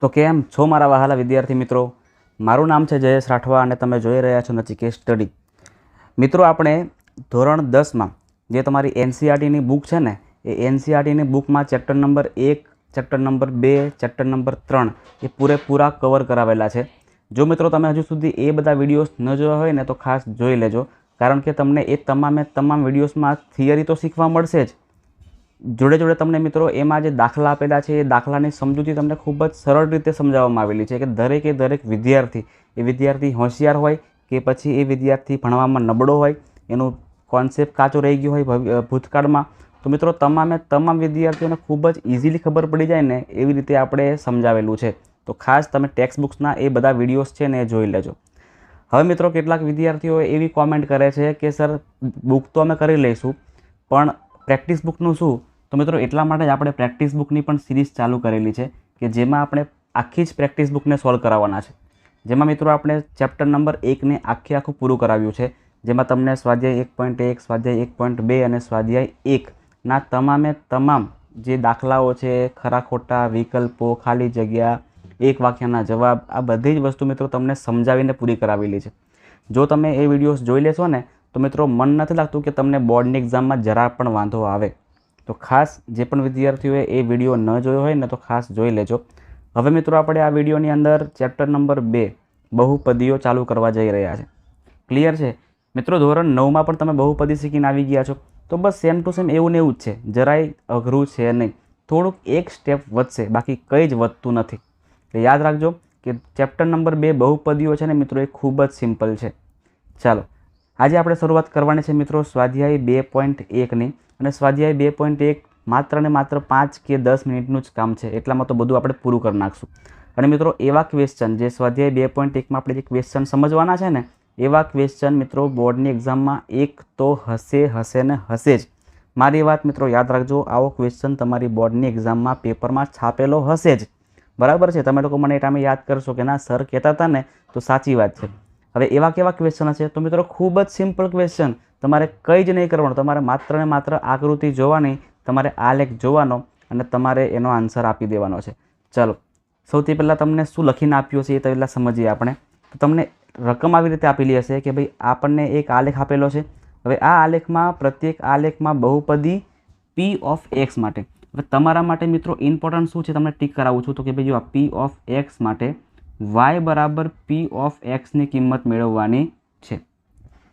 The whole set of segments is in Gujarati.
તો કેમ છો મારા વહાલા વિદ્યાર્થી મિત્રો? મારું નામ છે જયેશ રાઠવા અને તમે જોઈ રહ્યા છો નચિકેત સ્ટડી. મિત્રો, આપણે ધોરણ 10માં જે તમારી એનસીઈઆરટીની બુક છે ને, એ એનસીઈઆરટીની બુકમાં chapter number 1, chapter number 2, chapter number 3 એ પૂરેપૂરા કવર કરાવેલા છે. જો મિત્રો તમે હજુ સુધી એ બધા વિડીયોઝ ન જોયા હોય ને તો ખાસ જોઈ લેજો, કારણ કે તમને એ તમામ વિડીયોઝમાં થિયરી તો શીખવા મળશે જ, જોડે જોડે તમને મિત્રો એમાં જે દાખલા આપેલા છે એ દાખલાની સમજૂતી તમને ખૂબ જ સરળ રીતે સમજાવવામાં આવેલી છે કે દરેક વિદ્યાર્થી હોશિયાર હોય કે પછી એ વિદ્યાર્થી ભણવામાં નબળો હોય, એનું કોન્સેપ્ટ કાચો રહી ગયો હોય ભૂતકાળમાં, તો મિત્રો તમામ વિદ્યાર્થીઓને ખૂબ જ ઇઝીલી ખબર પડી જાય ને એવી રીતે આપણે સમજાવેલું છે. તો ખાસ તમે ટેક્સ્ટ બુક્સના એ બધા વિડીયોઝ છે ને એ જોઈ લેજો. હવે મિત્રો, કેટલાક વિદ્યાર્થીઓ એવી કોમેન્ટ કરે છે કે સર, બુક તો અમે કરી લઈશું, પણ પ્રેક્ટિસ બુકનું શું? તો મિત્રો, એટલા માટે જ આપણે પ્રેક્ટિસ બુકની પણ સિરીઝ ચાલુ કરેલી છે કે જેમાં આપણે આખી જ પ્રેક્ટિસ બુકને સોલ્વ કરાવવાના છે. જેમાં મિત્રો આપણે ચેપ્ટર નંબર 1ને આખું પૂરું કરાવ્યું છે, જેમાં તમને સ્વાધ્યાય 1.1, સ્વાધ્યાય 1.2 અને સ્વાધ્યાય 1ના તમામ જે દાખલાઓ છે, ખરા ખોટા, વિકલ્પો, ખાલી જગ્યા, એક વાક્યના જવાબ, આ બધી જ વસ્તુ મિત્રો તમને સમજાવીને પૂરી કરાવેલી છે. જો તમે એ વિડીયોઝ જોઈ લેશો ને તો મિત્રો મન નથી લાગતું કે તમને બોર્ડની એક્ઝામમાં જરા પણ વાંધો આવે. તો ખાસ જે પણ વિદ્યાર્થીઓએ એ વિડીયો ન જોયો હોય ને તો ખાસ જોઈ લેજો. હવે મિત્રો, આપણે આ વિડીયોની અંદર ચેપ્ટર નંબર 2 બહુપદીઓ ચાલુ કરવા જઈ રહ્યા છે. ક્લિયર છે મિત્રો? ધોરણ 9માં પણ તમે બહુપદી શીખીને આવી ગયા છો, તો બસ સેમ ટુ સેમ એવું ને એવું જ છે, જરાય અઘરું છે નહીં. થોડુંક એક સ્ટેપ વધશે, બાકી કંઈ જ વધતું નથી. એટલે યાદ રાખજો કે ચેપ્ટર નંબર 2 બહુપદીઓ છે ને મિત્રો, એ ખૂબ જ સિમ્પલ છે. ચાલો, આજે આપણે શરૂઆત કરવાની છે મિત્રો સ્વાધ્યાય 2.1ની, અને સ્વાધ્યાય 2.1 માત્ર ને માત્ર 5 કે 10 મિનિટનું જ કામ છે, એટલામાં તો બધું આપણે પૂરું કરી નાખશું. અને મિત્રો, એવા ક્વેશ્ચન જે સ્વાધ્યાય 2.1માં આપણે જે ક્વેશ્ચન સમજવાના છે ને, એવા ક્વેશ્ચન મિત્રો બોર્ડની એક્ઝામમાં એક તો હશે ને હશે જ. મારી વાત મિત્રો યાદ રાખજો, આવો ક્વેશ્ચન તમારી બોર્ડની એક્ઝામમાં પેપરમાં છાપેલો હશે જ. બરાબર છે? તમે લોકો મને એ ટાઈમે યાદ કરશો કે ના સર કહેતા હતા ને, તો સાચી વાત છે. હવે એવા કેવા ક્વેશ્ચન હશે? તો મિત્રો ખૂબ જ સિમ્પલ ક્વેશ્ચન, તમારે કંઈ જ નહીં કરવાનું, તમારે માત્ર ને માત્ર આકૃતિ જોવાની, તમારે આલેખ જોવાનો અને તમારે એનો આન્સર આપી દેવાનો છે. ચાલો, સૌથી પહેલાં તમને શું લખીને આપ્યું છે એ તો પહેલાં સમજીએ આપણે. તો તમને રકમ આવી રીતે આપેલી હશે કે ભાઈ આપણને એક આલેખ આપેલો છે. હવે આ આલેખમાં પ્રત્યેક આલેખમાં બહુપદી p ઓફ x માટે, હવે તમારા માટે મિત્રો ઇમ્પોર્ટન્ટ શું છે તમને ટીક કરાવું છું, તો કે ભાઈ જો આ p ઓફ x માટે y બરાબર p ઓફ xની કિંમત મેળવવાની છે.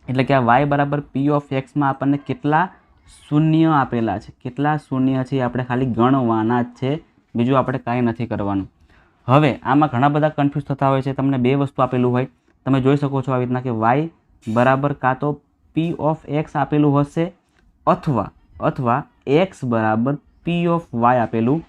એટલે કે આ y બરાબર p ઓફ xમાં આપણને કેટલા શૂન્ય આપેલા છે, કેટલા શૂન્ય છે આપણે ખાલી ગણવાના જ છે, બીજું આપણે કાંઈ નથી કરવાનું. હવે આમાં ઘણા બધા કન્ફ્યુઝ થતા હોય છે. તમને બે વસ્તુ આપેલું હોય, તમે જોઈ શકો છો આવી રીતના કે y બરાબર કાં તો p ઓફ x આપેલું હશે અથવા x બરાબર p ઓફ y આપેલું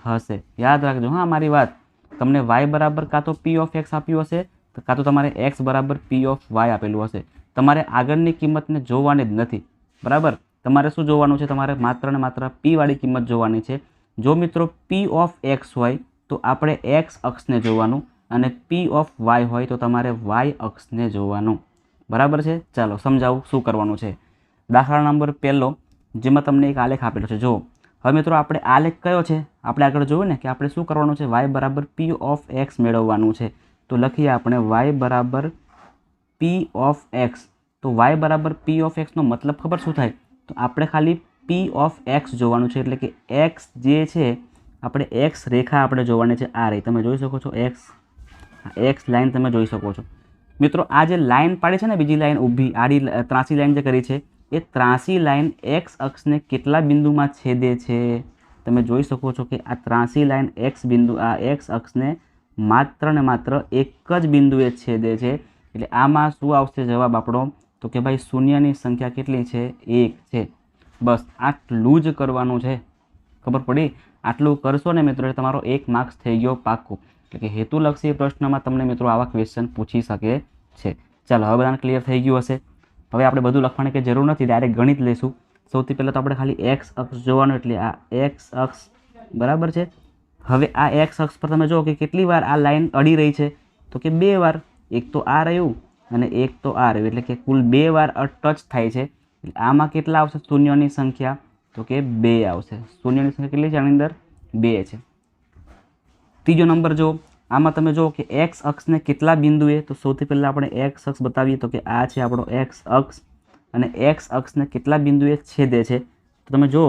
હશે. યાદ રાખજો હા મારી વાત, તમને y બરાબર કાં તો p ઓફ x આપ્યું હશે, કાં તો તમારે x બરાબર p ઓફ y આપેલું હશે. તમારે આગળની કિંમતને જોવાની જ નથી. બરાબર? તમારે શું જોવાનું છે? તમારે માત્ર ને માત્ર p વાળી કિંમત જોવાની છે. જો મિત્રો p ઓફ x હોય તો આપણે x અક્ષને જોવાનું, અને p ઓફ y હોય તો તમારે y અક્ષને જોવાનું. બરાબર છે? ચાલો સમજાવું શું કરવાનું છે. દાખલા નંબર 1, જેમાં તમને એક આલેખ આપેલો છે. જો હવે મિત્રો, આપણે આલેખ કયો છે આપણે આગળ જોયું ને કે આપણે શું કરવાનું છે, y બરાબર p ઓફ x મેળવવાનું છે. તો લખીએ આપણે y બરાબર p ઓફ x. તો y બરાબર p ઓફ x નો મતલબ ખબર શું થાય? તો આપણે ખાલી p ઓફ x જોવાનું છે, એટલે કે x જે છે આપણે x રેખા આપણે જોવાની છે. આ રહી, તમે જોઈ શકો છો x લાઈન તમે જોઈ શકો છો. મિત્રો આ જે લાઈન પાડી છે ને, બીજી લાઈન ઊભી આડી ત્રાસી લાઈન જે કરી છે, એ ત્રાસી લાઈન x અક્ષને કેટલા બિંદુમાં છેદે છે? તમે જોઈ શકો છો કે આ ત્રાસી લાઈન આ x અક્ષને માત્ર ને માત્ર એક જ બિંદુએ છેદે છે. એટલે આમાં શું આવશે જવાબ આપણો? તો કે ભાઈ શૂન્યની સંખ્યા કેટલી છે? 1 છે. બસ આટલું જ કરવાનું છે. ખબર પડી? આટલું કરશો ને મિત્રો એટલે તમારો 1 માર્ક્સ થઈ ગયો પાક્કો. એટલે કે હેતુલક્ષી પ્રશ્નમાં તમને મિત્રો આવા ક્વેશ્ચન પૂછી શકે છે. ચાલો, હવે બધાને ક્લિયર થઈ ગયું હશે. હવે આપણે બધું લખવાની કે જરૂર નથી, ડાયરેક્ટ ગણિત લઈશું. સૌથી પહેલાં તો આપણે ખાલી x અક્ષ જોવાનું, એટલે આ x અક્ષ બરાબર છે. હવે આ x અક્ષ પર તમે જુઓ કે કેટલી વાર આ લાઈન અડી રહી છે, તો કે 2 વાર. એક તો આ રહ્યું અને એક તો આ રહ્યું, એટલે કે કુલ 2 વાર ટચ થાય છે. એટલે આમાં કેટલા આવશે શૂન્યની સંખ્યા? તો કે 2 આવશે. શૂન્યની સંખ્યા કેટલી છે આની અંદર? 2 છે. ત્રીજો નંબર જો, આમાં તમે જુઓ કે એક્સ અક્ષને કેટલા બિંદુએ, તો સૌથી પહેલાં આપણે એક્સ અક્ષ બતાવીએ તો કે આ છે આપણો એક્સ અક્ષ, અને એક્સ અક્ષને કેટલા બિંદુએ છેદે છે. તો તમે જુઓ,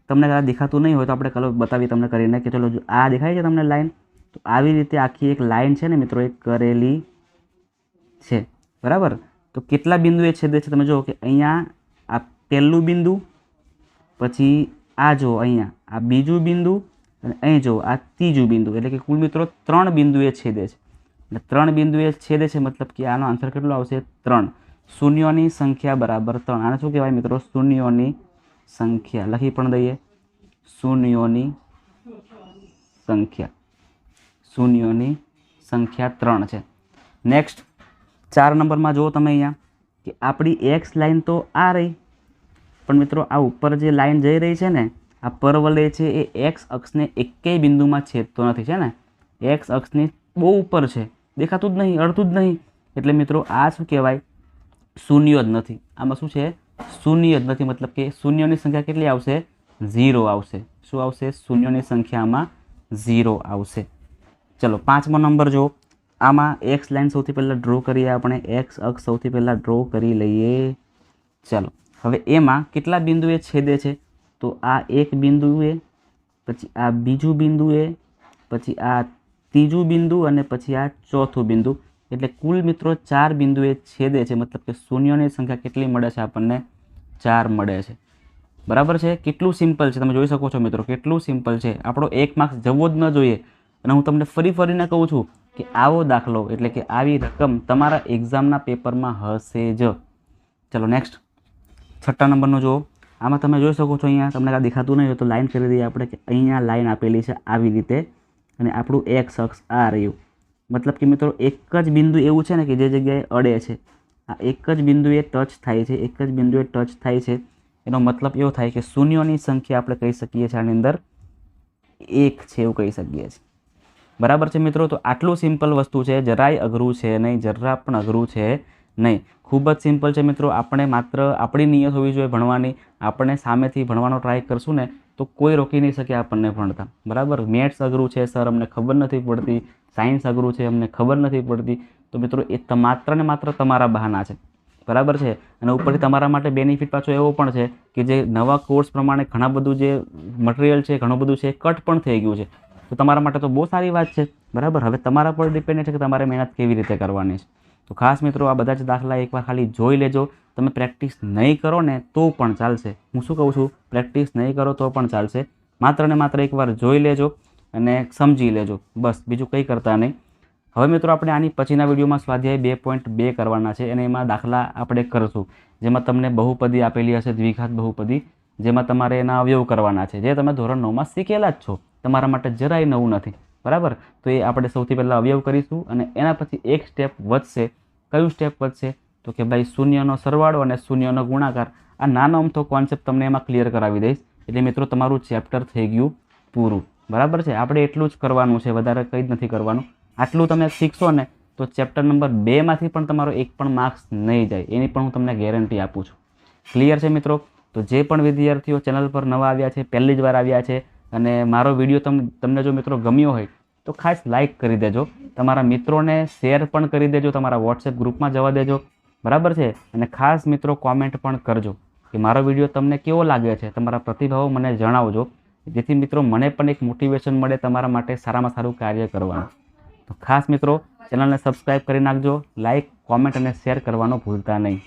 તમને આ દેખાતું નહીં હોય તો આપણે કલર બતાવીએ તમને કરીને કે ચલો, જો આ દેખાય છે તમને લાઈન, તો આવી રીતે આખી એક લાઈન છે ને મિત્રો, એક કરેલી છે, બરાબર. તો કેટલા બિંદુએ છેદે છે તમે જુઓ કે અહીંયા આ પહેલું બિંદુ, પછી આ જો અહીંયા આ બીજું બિંદુ, અને અહીં જો આ ત્રીજું બિંદુ, એટલે કે કુલ મિત્રો 3 બિંદુએ છેદે છે. એટલે 3 બિંદુએ છેદે છે મતલબ કે આનો આન્સર કેટલો આવશે? 3. શૂન્યોની સંખ્યા બરાબર 3. આને શું કહેવાય મિત્રો? શૂન્યોની સંખ્યા. લખી પણ દઈએ, શૂન્યોની સંખ્યા. શૂન્યોની સંખ્યા 3 છે. નેક્સ્ટ 4 નંબરમાં જુઓ તમે અહીંયા કે આપણી એક્સ લાઈન તો આ રહી, પણ મિત્રો આ ઉપર જે લાઈન જઈ રહી છે ને, આ પરવલય છે, એ એક્સ અક્ષને એકેય બિંદુમાં છેદતો નથી, છે ને. એક્સ અક્ષની બહુ ઉપર છે, દેખાતું જ નહીં, અડધું જ નહીં. એટલે મિત્રો આ શું કહેવાય? શૂન્ય જ નથી. આમાં શું છે? શૂન્ય જ નથી. મતલબ કે શૂન્યની સંખ્યા કેટલી આવશે? 0 આવશે. શું આવશે? શૂન્યની સંખ્યામાં 0 આવશે. ચલો 5મો નંબર જો, આમાં એક્સ લાઈન સૌથી પહેલાં ડ્રો કરીએ આપણે. એક્સ અક્ષ સૌથી પહેલાં ડ્રો કરી લઈએ. ચાલો, હવે એમાં કેટલા બિંદુએ છેદે છે? તો આ એક બિંદુએ, પછી આ બીજું બિંદુએ, પછી આ ત્રીજું બિંદુ, અને પછી આ ચોથું બિંદુ. એટલે કુલ મિત્રો 4 બિંદુએ છેદે છે. મતલબ કે શૂન્યની સંખ્યા કેટલી મળે છે આપણને? 4 મળે છે. બરાબર છે. કેટલું સિમ્પલ છે, તમે જોઈ શકો છો મિત્રો, કેટલું સિમ્પલ છે. આપણો 1 માર્ક્સ જવો જ ન જોઈએ. અને હું તમને ફરીને કહું છું કે આવો દાખલો, એટલે કે આવી રકમ તમારા એક્ઝામના પેપરમાં હશે જ. ચલો નેક્સ્ટ 6 નંબરનો જુઓ. આમાં તમે જોઈ શકો છો, અહીંયા તમને કાંઈ દેખાતું નહીં હોય તો લાઈન કરી દઈએ આપણે કે અહીંયા લાઈન આપેલી છે આવી રીતે, અને આપણું એક્સ અક્ષ આ રહ્યું. મતલબ કે મિત્રો એક જ બિંદુ એવું છે ને કે જે જગ્યાએ અડે છે, આ એક જ બિંદુએ ટચ થાય છે, એક જ બિંદુએ ટચ થાય છે. એનો મતલબ એવો થાય કે શૂન્યોની સંખ્યા આપણે કહી શકીએ છીએ આની અંદર 1 છે, એવું કહી શકીએ છીએ. બરાબર છે મિત્રો. તો આટલું સિમ્પલ વસ્તુ છે, જરાય અઘરું છે નહીં, જરા પણ અઘરું છે નહીં. ખૂબ જ સિમ્પલ છે મિત્રો. આપણે માત્ર આપણી નિયત હોવી જોઈએ ભણવાની. આપણે સામેથી ભણવાનો ટ્રાય કરશું ને તો કોઈ રોકી નહીં શકે આપણને ભણતા. બરાબર. મેથ્સ અઘરું છે સર, અમને ખબર નથી પડતી. સાયન્સ અઘરું છે, અમને ખબર નથી પડતી. તો મિત્રો એ માત્ર ને માત્ર તમારા બહાના છે. બરાબર છે. અને ઉપરથી તમારા માટે બેનિફિટ પાછો એવો પણ છે કે જે નવા કોર્સ પ્રમાણે ઘણા બધું જે મટીરિયલ છે, ઘણું બધું છે, કટ પણ થઈ ગયું છે. તો તમારા માટે તો બહુ સારી વાત છે. બરાબર. હવે તમારા પર ડિપેન્ડ છે કે તમારે મહેનત કેવી રીતે કરવાની છે. તો ખાસ મિત્રો આ બધા જ દાખલા એકવાર ખાલી જોઈ લેજો. તમે પ્રેક્ટિસ નહીં કરો ને તો પણ ચાલશે. હું શું કહું છું? પ્રેક્ટિસ નહીં કરો તો પણ ચાલશે. માત્ર ને માત્ર એકવાર જોઈ લેજો અને સમજી લેજો, બસ. બીજું કંઈ કરતા નહીં. હવે મિત્રો આપણે આની પછીના વિડીયોમાં સ્વાધ્યાય 2.2 કરવાના છે, અને એમાં દાખલા આપણે કરશું જેમાં તમને બહુપદી આપેલી હશે, દ્વિઘાત બહુપદી, જેમાં તમારે એના અવયવ કરવાના છે, જે તમે ધોરણ 9માં શીખેલા જ છો. તમારા માટે જરાય નવું નથી. બરાબર. તો એ આપણે સૌથી પહેલાં અવયવ કરીશું, અને એના પછી એક સ્ટેપ વધશે. કયું સ્ટેપ વધશે? તો કે ભાઈ શૂન્યનો સરવાળો અને શૂન્યનો ગુણાકાર. આ નાનો અમથો કોન્સેપ્ટ તમને એમાં ક્લિયર કરાવી દઈશ. એટલે મિત્રો તમારું ચેપ્ટર થઈ ગયું પૂરું. બરાબર છે. આપણે એટલું જ કરવાનું છે, વધારે કંઈ જ નથી કરવાનું. આટલું તમે શીખશો ને તો ચેપ્ટર નંબર 2માંથી પણ તમારો 1 પણ માર્ક્સ નહીં જાય, એની પણ હું તમને ગેરંટી આપું છું. ક્લિયર છે મિત્રો? તો જે પણ વિદ્યાર્થીઓ ચેનલ પર નવા આવ્યા છે, પહેલી જ વાર આવ્યા છે, અને મારો વિડીયો તમને જો મિત્રો ગમ્યો હોય તો ખાસ લાઇક કરી દેજો. તમારા મિત્રોને શેર પણ કરી દેજો, તમારા વોટ્સએપ ગ્રુપમાં જવા દેજો. બરાબર છે. અને ખાસ મિત્રો કોમેન્ટ પણ કરજો કે મારો વિડીયો તમને કેવો લાગે છે. તમારા પ્રતિભાવો મને જણાવજો, જેથી મિત્રો મને પણ એક મોટિવેશન મળે તમારા માટે સારામાં સારું કાર્ય કરવાનું. તો ખાસ મિત્રો ચેનલને સબસ્ક્રાઈબ કરી નાખજો. લાઇક, કોમેન્ટ અને શેર કરવાનું ભૂલતા નહીં.